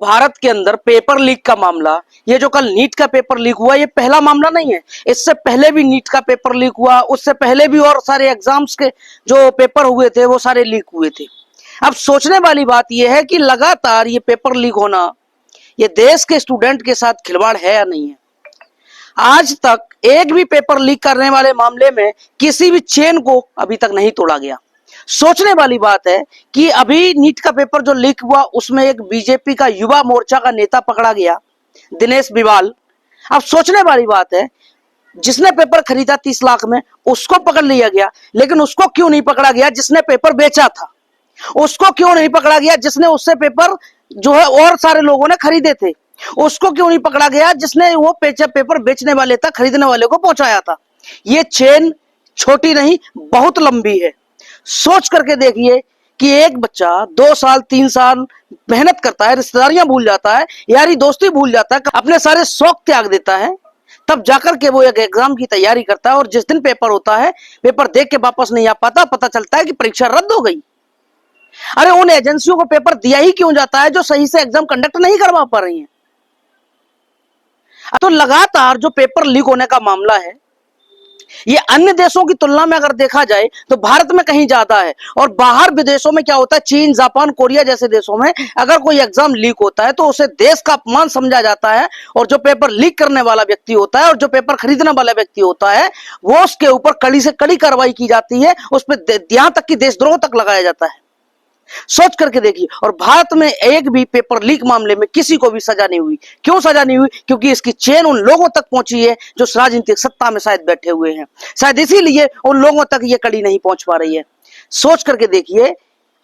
भारत के अंदर paper leak का मामला, ये जो कल नीट का पेपर लीक हुआ, ये पहला मामला नहीं है। इससे पहले भी नीट का पेपर लीक हुआ, उससे पहले भी और सारे एग्जाम्स के जो पेपर हुए थे वो सारे लीक हुए थे। अब सोचने वाली बात यह है कि लगातार ये पेपर लीक होना, ये देश के स्टूडेंट के साथ खिलवाड़ है या नहीं है। आज तक एक भी पेपर लीक करने वाले मामले में किसी भी चेन को अभी तक नहीं तोड़ा गया। सोचने वाली बात है कि अभी नीट का पेपर जो लीक हुआ उसमें एक बीजेपी का युवा मोर्चा का नेता पकड़ा गया, दिनेश बिवाल। अब सोचने वाली बात है, जिसने पेपर खरीदा 30 लाख में उसको पकड़ लिया गया, लेकिन उसको क्यों नहीं पकड़ा गया जिसने पेपर बेचा था? उसको क्यों नहीं पकड़ा गया जिसने उससे पेपर जो है और सारे लोगों ने खरीदे थे? उसको क्यों नहीं पकड़ा गया जिसने वो पेपर बेचने वाले तक खरीदने वाले को पहुंचाया था? ये चेन छोटी नहीं, बहुत लंबी है। सोच करके देखिए कि एक बच्चा 2 साल 3 साल मेहनत करता है, रिश्तेदारियां भूल जाता है, यारी दोस्ती भूल जाता है, अपने सारे शौक त्याग देता है, तब जाकर के वो एक एग्जाम की तैयारी करता है और जिस दिन पेपर होता है, पेपर देख के वापस नहीं आ पाता, पता चलता है कि परीक्षा रद्द हो गई। अरे उन एजेंसियों को पेपर दिया ही क्यों जाता है जो सही से एग्जाम कंडक्ट नहीं करवा पा रही हैं? तो लगातार जो पेपर लीक होने का मामला है, ये अन्य देशों की तुलना में अगर देखा जाए तो भारत में कहीं ज्यादा है। और बाहर विदेशों में क्या होता है, चीन, जापान, कोरिया जैसे देशों में अगर कोई एग्जाम लीक होता है तो उसे देश का अपमान समझा जाता है, और जो पेपर लीक करने वाला व्यक्ति होता है और जो पेपर खरीदने वाला व्यक्ति होता है वो उसके ऊपर कड़ी से कड़ी कार्रवाई की जाती है, उस पर यहां तक कि देशद्रोह तक लगाया जाता है। सोच करके देखिए, और भारत में एक भी पेपर लीक मामले में किसी को भी सजा नहीं हुई। क्यों सजा नहीं हुई? क्योंकि इसकी चेन उन लोगों तक पहुंची है जो राजनीतिक सत्ता में शायद बैठे हुए हैं। शायद इसीलिए उन लोगों तक ये कड़ी नहीं पहुंच पा रही है। सोच करके देखिए,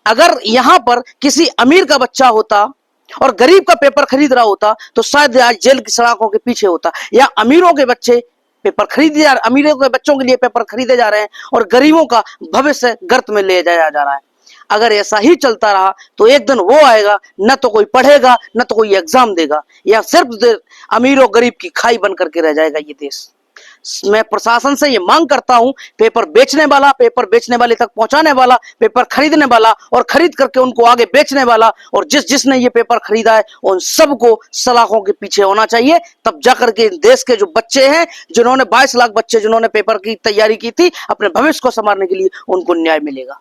अगर यहां पर किसी अमीर का बच्चा होता और गरीब का पेपर खरीद रहा होता तो शायद आज जेल की सलाखों के पीछे होता। या अमीरों के बच्चे पेपर खरीदे जा रहे, अमीरों के बच्चों के लिए पेपर खरीदे जा रहे हैं और गरीबों का भविष्य गर्त में ले जाया जा रहा है। अगर ऐसा ही चलता रहा तो एक दिन वो आएगा, न तो कोई पढ़ेगा न तो कोई एग्जाम देगा, या सिर्फ अमीर और गरीब की खाई बन करके रह जाएगा ये देश। मैं प्रशासन से ये मांग करता हूं, पेपर बेचने वाला, पेपर बेचने वाले तक पहुंचाने वाला, पेपर खरीदने वाला और खरीद करके उनको आगे बेचने वाला, और जिसने ये पेपर खरीदा है उन सबको सलाखों के पीछे होना चाहिए। तब जाकर के देश के जो बच्चे हैं, जिन्होंने 22 लाख बच्चे जिन्होंने पेपर की तैयारी की थी अपने भविष्य को संवारने के लिए, उनको न्याय मिलेगा।